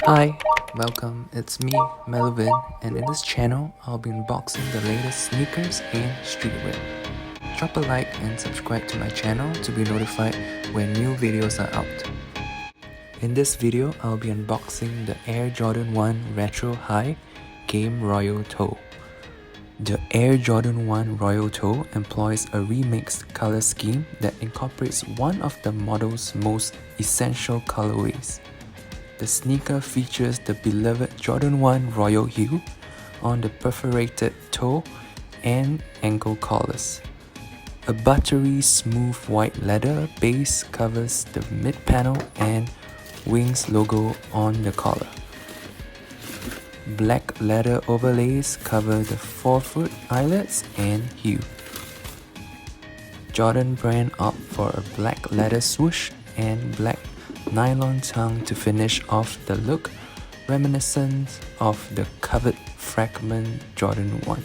Hi, welcome, it's me, Mellowvin, and in this channel, I'll be unboxing the latest sneakers and streetwear. Drop a like and subscribe to my channel to be notified when new videos are out. In this video, I'll be unboxing the Air Jordan 1 Retro High Game Royal Toe. The Air Jordan 1 Royal Toe employs a remixed color scheme that incorporates one of the model's most essential colorways. The sneaker features the beloved Jordan 1 Royal hue on the perforated toe and ankle collars. A buttery smooth white leather base covers the mid-panel and Wings logo on the collar. Black leather overlays cover the forefoot eyelets and hue. Jordan brand opt for a black leather swoosh and black nylon tongue to finish off the look, reminiscent of the coveted fragment Jordan 1.